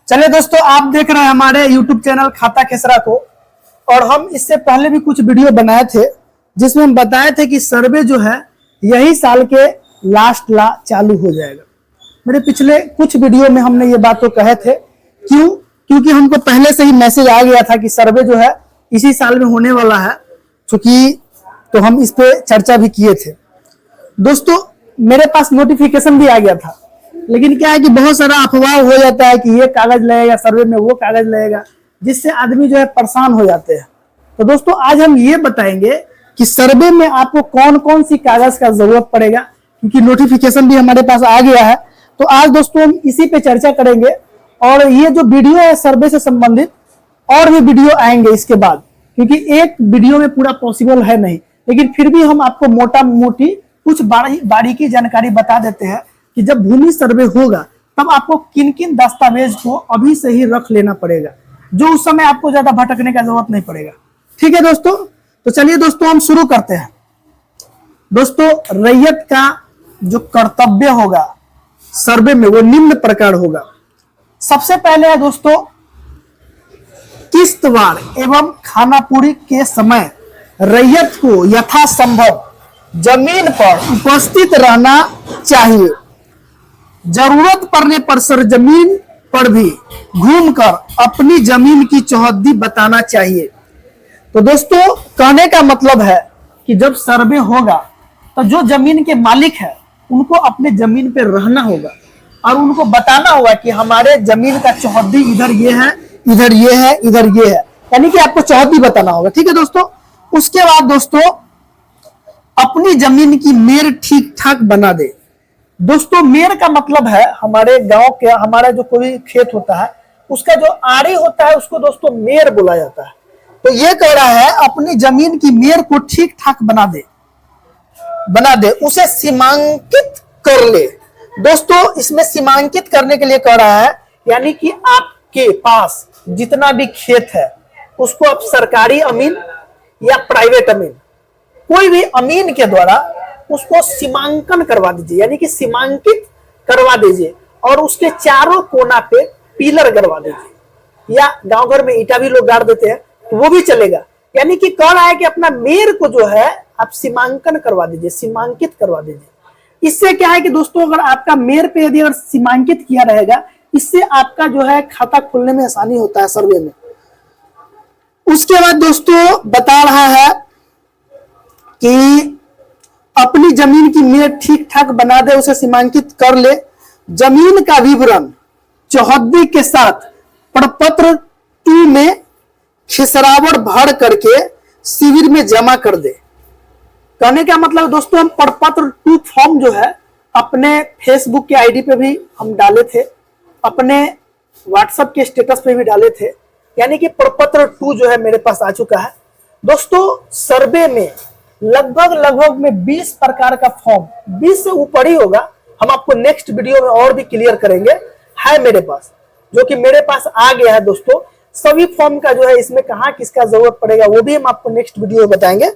चलिए दोस्तों, आप देख रहे हैं हमारे YouTube चैनल खाता खेसरा को। और हम इससे पहले भी कुछ वीडियो बनाए थे जिसमें हम बताए थे कि सर्वे जो है यही साल के लास्ट चालू हो जाएगा। मेरे पिछले कुछ वीडियो में हमने ये बात तो कहे थे। क्योंकि हमको पहले से ही मैसेज आ गया था कि सर्वे जो है इसी साल में होने वाला है, चूंकि तो हम इस पे चर्चा भी किए थे। दोस्तों, मेरे पास नोटिफिकेशन भी आ गया था, लेकिन क्या है कि बहुत सारा अफवाह हो जाता है कि ये कागज लगेगा सर्वे में, वो कागज लगेगा, जिससे आदमी जो है परेशान हो जाते हैं। तो दोस्तों, आज हम ये बताएंगे कि सर्वे में आपको कौन कौन सी कागज का जरूरत पड़ेगा, क्योंकि नोटिफिकेशन भी हमारे पास आ गया है। तो आज दोस्तों हम इसी पे चर्चा करेंगे। और ये जो वीडियो है सर्वे से संबंधित और भी वीडियो आएंगे इसके बाद, क्योंकि एक वीडियो में पूरा पॉसिबल है नहीं, लेकिन फिर भी हम आपको मोटा मोटी कुछ बारीकी जानकारी बता देते हैं कि जब भूमि सर्वे होगा तब आपको किन किन दस्तावेज को अभी से ही रख लेना पड़ेगा, जो उस समय आपको ज्यादा भटकने का जरूरत नहीं पड़ेगा। ठीक है दोस्तों, तो चलिए दोस्तों हम शुरू करते हैं। दोस्तों, रैयत का जो कर्तव्य होगा सर्वे में वो निम्न प्रकार होगा। सबसे पहले है दोस्तों, किस्तवार एवं खानापूरी के समय रैयत को यथासंभव जमीन पर उपस्थित रहना चाहिए। जरूरत पड़ने पर सरजमीन पर भी घूमकर अपनी जमीन की चौहद्दी बताना चाहिए। तो दोस्तों, कहने का मतलब है कि जब सर्वे होगा तो जो जमीन के मालिक है उनको अपने जमीन पे रहना होगा और उनको बताना होगा कि हमारे जमीन का चौहद्दी इधर ये है, इधर ये है, इधर ये है, यानी कि आपको चौहद्दी बताना होगा। ठीक है दोस्तों, उसके बाद दोस्तों अपनी जमीन की मेर ठीक ठाक बना दे। दोस्तों, मेर का मतलब है हमारे गांव के, हमारा जो कोई खेत होता है उसका जो आड़ी होता है उसको दोस्तों मेर बोला जाता है। तो ये कह रहा है अपनी जमीन की मेर को ठीक ठाक बना दे, उसे सीमांकित कर ले। दोस्तों, इसमें सीमांकित करने के लिए कह रहा है, यानी कि आपके पास जितना भी खेत है उसको आप सरकारी अमीन या प्राइवेट अमीन, कोई भी अमीन के द्वारा उसको सीमांकन करवा दीजिए, यानी कि सीमांकित करवा दीजिए और उसके चारों कोना पे पिलर करवा दीजिए, या गांव घर में ईटा भी लोग गाड़ देते हैं तो वो भी चलेगा। यानी कि कह रहा है कि अपना मेर को जो है आप सीमांकन करवा दीजिए, सीमांकित करवा दीजिए। इससे क्या है कि दोस्तों, अगर आपका मेर पे यदि अगर सीमांकित किया रहेगा, इससे आपका जो है खाता खोलने में आसानी होता है सर्वे में। उसके बाद दोस्तों बता रहा है कि अपनी जमीन की मेर ठीक ठाक बना दे, उसे सीमांकित कर ले। जमीन का विवरण चौहद्दी के साथ प्रपत्र 2 में खिसरावट भर करके शिविर में जमा कर दे। कहने का मतलब दोस्तों, हम प्रपत्र 2 फॉर्म जो है अपने फेसबुक के आईडी पे भी हम डाले थे, अपने व्हाट्सएप के स्टेटस पे भी डाले थे, यानी कि प्रपत्र 2 जो है मेरे पास आ चुका है। दोस्तों, सर्वे में लगभग में 20 प्रकार का फॉर्म, 20 से ऊपर ही होगा, हम आपको नेक्स्ट वीडियो में और भी क्लियर करेंगे, है मेरे पास, जो कि मेरे पास आ गया है। दोस्तों, सभी फॉर्म का जो है इसमें कहाँ किसका जरूरत पड़ेगा वो भी हम आपको नेक्स्ट वीडियो में बताएंगे।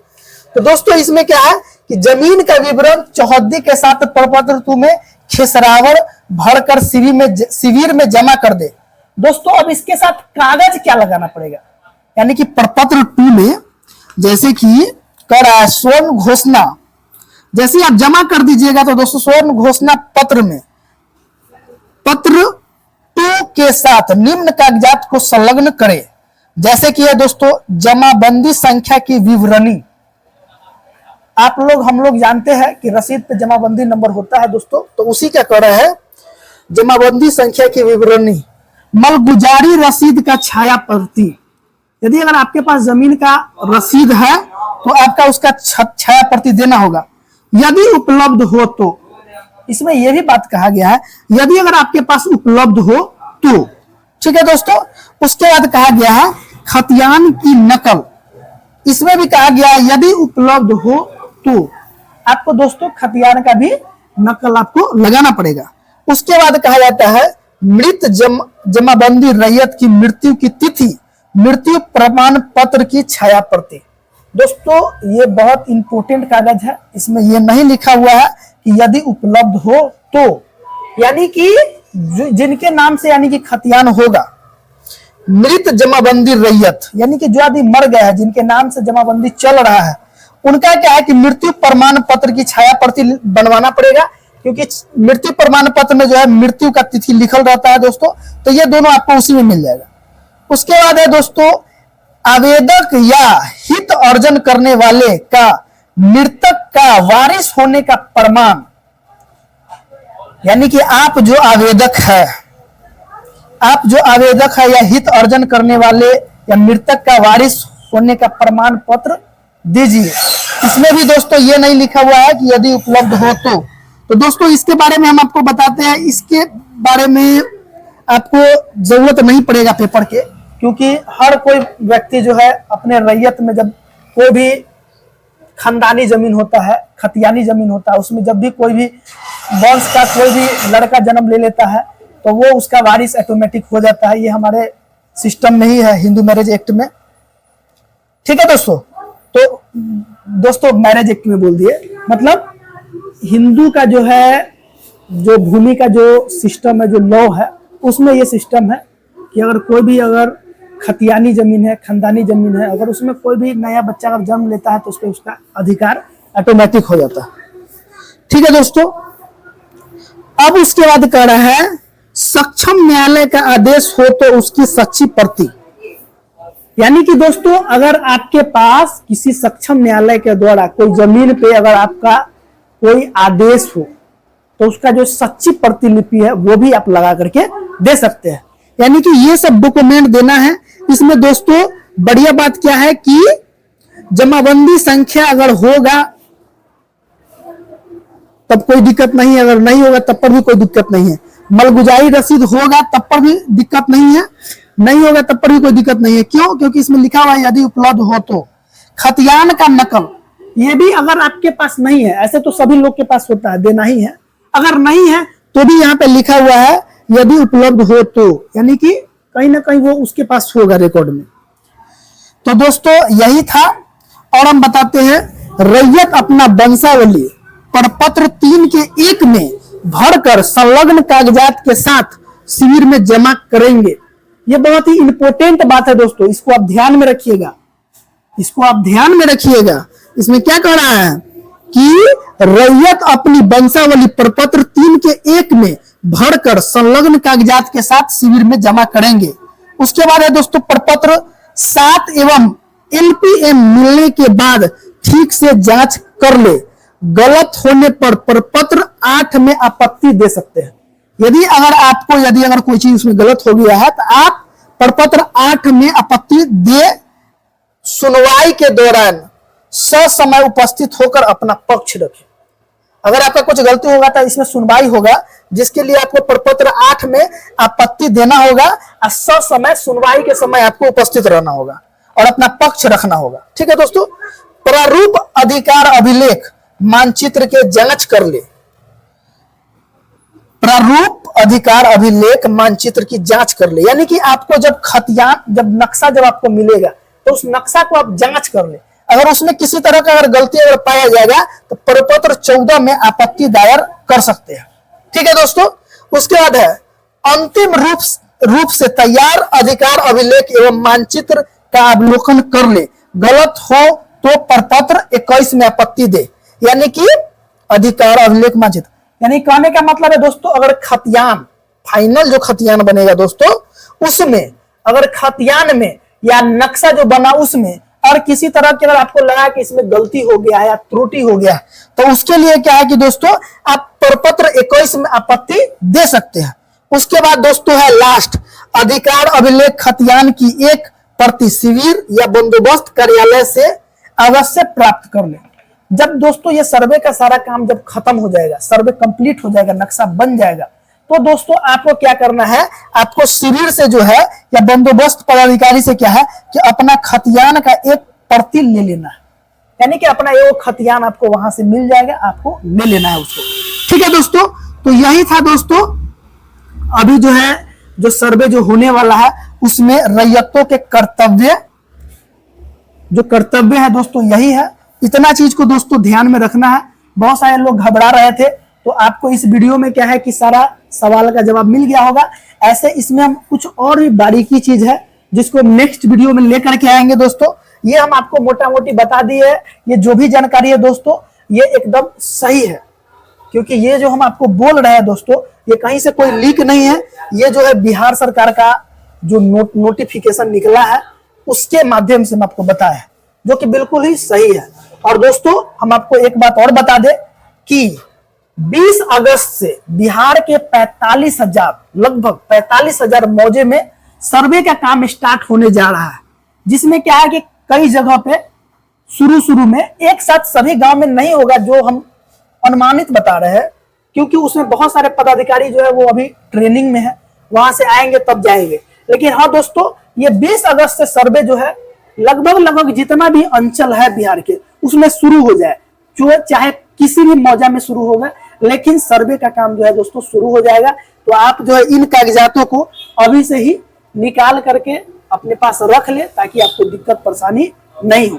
तो दोस्तों, इसमें क्या है कि जमीन का विवरण चौहद्दी के साथ प्रपत्र 2 में खिसरावट भरकर शिविर में जमा कर दे। दोस्तों, अब इसके साथ कागज क्या लगाना पड़ेगा, यानी कि प्रपत्र 2 में जैसे कि कर रहा है स्वर्ण घोषणा, जैसे आप जमा कर दीजिएगा तो दोस्तों स्वर्ण घोषणा पत्र में पत्र 2 के साथ निम्न कागजात को संलग्न करें, जैसे कि है दोस्तों जमाबंदी संख्या की विवरणी। हम लोग जानते हैं कि रसीद पे जमाबंदी नंबर होता है दोस्तों, तो उसी का कह रहा है जमाबंदी संख्या की विवरणी। मलगुजारी रसीद का छाया प्रति, यदि अगर आपके पास जमीन का रसीद है तो आपका उसका छाया प्रति देना होगा, यदि उपलब्ध हो तो। इसमें यह भी बात कहा गया है, यदि अगर आपके पास उपलब्ध हो तो। ठीक है दोस्तों, उसके बाद कहा गया है खतियान की नकल, इसमें भी कहा गया है यदि उपलब्ध हो तो आपको दोस्तों खतियान का भी नकल आपको लगाना पड़ेगा। उसके बाद कहा जाता है मृत जमाबंदी रैयत की मृत्यु की तिथि, मृत्यु प्रमाण पत्र की छाया प्रति। दोस्तों, ये बहुत इंपॉर्टेंट कागज है, इसमें ये नहीं लिखा हुआ है कि यदि उपलब्ध हो तो, यानी कि जिनके नाम से यानी कि खतियान होगा, मृत जमाबंदी रैयत यानी कि जो आदमी मर गया है, जिनके नाम से जमाबंदी चल रहा है, उनका क्या है कि मृत्यु प्रमाण पत्र की छाया प्रति बनवाना पड़ेगा, क्योंकि मृत्यु प्रमाण पत्र में जो है मृत्यु का तिथि लिखल रहता है दोस्तों। तो ये दोनों आपको उसी में मिल जाएगा। उसके बाद है दोस्तों, आवेदक या हित अर्जन करने वाले का मृतक का वारिस होने का प्रमाण, यानी कि आप जो आवेदक है या हित अर्जन करने वाले या मृतक का वारिस होने का प्रमाण पत्र दीजिए। इसमें भी दोस्तों ये नहीं लिखा हुआ है कि यदि उपलब्ध हो तो दोस्तों इसके बारे में हम आपको बताते हैं। इसके बारे में आपको जरूरत नहीं पड़ेगा पेपर के, क्योंकि हर कोई व्यक्ति जो है अपने रैयत में, जब कोई भी खानदानी जमीन होता है, खतियानी जमीन होता है, उसमें जब भी कोई भी वंश का कोई भी लड़का जन्म ले लेता है तो वो उसका वारिस ऑटोमेटिक हो जाता है। ये हमारे सिस्टम में ही है, हिंदू मैरिज एक्ट में। ठीक है दोस्तों, तो दोस्तों मैरिज एक्ट में बोल दिए, मतलब हिंदू का जो है, जो भूमि का जो सिस्टम है, जो लॉ है, उसमें ये सिस्टम है कि अगर कोई भी अगर खतियानी जमीन है, खानदानी जमीन है, अगर उसमें कोई भी नया बच्चा अगर जन्म लेता है तो उस पर उसका अधिकार ऑटोमेटिक हो जाता है। ठीक है दोस्तों, अब उसके बाद कह रहा है सक्षम न्यायालय का आदेश हो तो उसकी सच्ची प्रति, यानी कि दोस्तों अगर आपके पास किसी सक्षम न्यायालय के द्वारा कोई जमीन पे अगर आपका कोई आदेश हो तो उसका जो सच्ची प्रतिलिपि है वो भी आप लगा करके दे सकते हैं। यानी कि ये सब डॉक्यूमेंट देना है। इसमें दोस्तों बढ़िया बात क्या है कि जमाबंदी संख्या अगर होगा तब कोई दिक्कत नहीं है, अगर नहीं होगा तब पर भी कोई दिक्कत नहीं है। मलगुजारी रसीद होगा तब पर भी दिक्कत नहीं है, नहीं होगा तब पर भी कोई दिक्कत नहीं है। क्यों? क्योंकि इसमें लिखा हुआ है यदि उपलब्ध हो तो। खतियान का नकल, ये भी अगर आपके पास नहीं है, ऐसे तो सभी लोग के पास होता है, देना ही है, अगर नहीं है तो भी यहाँ पे लिखा हुआ है यदि उपलब्ध हो तो, यानी कि कहीं ना कहीं वो उसके पास होगा रिकॉर्ड में। तो दोस्तों यही था। और हम बताते हैं, रैयत अपना वंशावली प्रपत्र 3 के 1 में भरकर संलग्न कागजात के साथ शिविर में जमा करेंगे। ये बहुत ही इंपॉर्टेंट बात है दोस्तों, इसको आप ध्यान में रखिएगा, इसको आप ध्यान में रखिएगा। इसमें क्या कह रहा है कि रैयत अपनी वंशावली प्रपत्र 3 के 1 में भरकर संलग्न कागजात के साथ शिविर में जमा करेंगे। उसके बाद है दोस्तों प्रपत्र 7 एवं एलपीएम मिलने के बाद ठीक से जांच कर ले, गलत होने पर प्रपत्र 8 में आपत्ति दे सकते हैं। यदि अगर कोई चीज उसमें गलत हो गया है तो आप प्रपत्र 8 में आपत्ति दे, सुनवाई के दौरान ससमय उपस्थित होकर अपना पक्ष रखें। अगर आपका कुछ गलती होगा तो इसमें सुनवाई होगा, जिसके लिए आपको प्रपत्र 8 में आपत्ति देना होगा और ससमय सुनवाई के समय आपको उपस्थित रहना होगा और अपना पक्ष रखना होगा। ठीक है दोस्तों, प्रारूप अधिकार अभिलेख मानचित्र के जांच कर ले। प्रारूप अधिकार अभिलेख मानचित्र की जांच कर ले, यानी कि आपको जब नक्शा जब आपको मिलेगा तो उस नक्शा को आप जांच कर ले। अगर उसमें किसी तरह का अगर गलती अगर पाया जाएगा तो प्रपत्र 14 में आपत्ति दायर कर सकते हैं। ठीक है दोस्तों, उसके बाद है अंतिम रूप से तैयार अधिकार अभिलेख एवं मानचित्र का अवलोकन कर ले, गलत हो तो प्रपत्र 21 में आपत्ति दे। यानी कि अधिकार अभिलेख मानचित्र, यानी कहने का मतलब है दोस्तों, अगर खतियान फाइनल जो खतियान बनेगा दोस्तों, उसमें अगर खतियान में या नक्शा जो बना उसमें और किसी तरह की अगर आपको लगा कि इसमें गलती हो गया है या त्रुटि हो गया तो उसके लिए क्या है कि दोस्तों आप प्रपत्र 21 में आपत्ति दे सकते हैं। उसके बाद दोस्तों है लास्ट, अधिकार अभिलेख खतियान की एक प्रति शिविर या बंदोबस्त कार्यालय से अवश्य प्राप्त कर ले। जब दोस्तों ये सर्वे का सारा काम जब खत्म हो जाएगा, सर्वे कंप्लीट हो जाएगा, नक्शा बन जाएगा, तो दोस्तों आपको क्या करना है, आपको शिविर से जो है या बंदोबस्त पदाधिकारी से क्या है कि अपना खतियान का एक प्रति ले लेना है। यानी कि अपना ये खतियान आपको वहां से मिल जाएगा, आपको ले लेना है उसको। ठीक है दोस्तों, तो यही था दोस्तों। अभी जो है जो सर्वे जो होने वाला है उसमें रैयतों के कर्तव्य है दोस्तों, यही है। इतना चीज को दोस्तों ध्यान में रखना है। बहुत सारे लोग घबरा रहे थे तो आपको इस वीडियो में क्या है कि सारा सवाल का जवाब मिल गया होगा। ऐसे इसमें हम कुछ और भी बारीकी चीज है जिसको नेक्स्ट वीडियो में लेकर के आएंगे दोस्तों। ये हम आपको मोटा मोटी बता दी है। ये जो भी जानकारी है दोस्तों ये एकदम सही है, क्योंकि ये जो हम आपको बोल रहे हैं दोस्तों ये कहीं से कोई लीक नहीं है। ये जो है बिहार सरकार का जो नोटिफिकेशन निकला है उसके माध्यम से हम आपको बताया है, जो कि बिल्कुल ही सही है। और दोस्तों हम आपको एक बात और बता दें कि 20 अगस्त से बिहार के 45,000 लगभग 45,000 मौजे में सर्वे का काम स्टार्ट होने जा रहा है, जिसमें क्या है कि कई जगह पे शुरू में एक साथ सभी गांव में नहीं होगा जो हम अनुमानित बता रहे हैं, क्योंकि उसमें बहुत सारे पदाधिकारी जो है वो अभी ट्रेनिंग में है, वहां से आएंगे तब जाएंगे। लेकिन हाँ दोस्तों ये 20 अगस्त से सर्वे जो है लगभग जितना भी अंचल है बिहार के उसमें शुरू हो जाए, जो चाहे किसी भी मौजा में शुरू होगा, लेकिन सर्वे का काम जो है दोस्तों शुरू हो जाएगा। तो आप जो है इन कागजातों को अभी से ही निकाल करके अपने पास रख ले ताकि आपको दिक्कत परेशानी नहीं हो।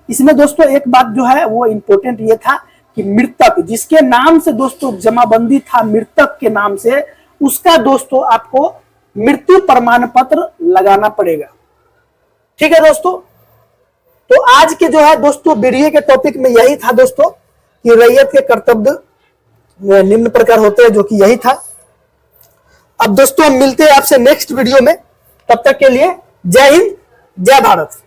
इसमें दोस्तों एक बात जो है वो इम्पोर्टेंट ये था कि मृतक जिसके नाम से दोस्तों जमाबंदी था, मृतक के नाम से, उसका दोस्तों आपको मृत्यु प्रमाण पत्र लगाना पड़ेगा। ठीक है दोस्तों, तो आज के जो है दोस्तों वीडियो के टॉपिक में यही था दोस्तों कि रैयत के कर्तव्य निम्न प्रकार होते हैं, जो कि यही था। अब दोस्तों हम मिलते हैं आपसे नेक्स्ट वीडियो में, तब तक के लिए जय हिंद जय भारत।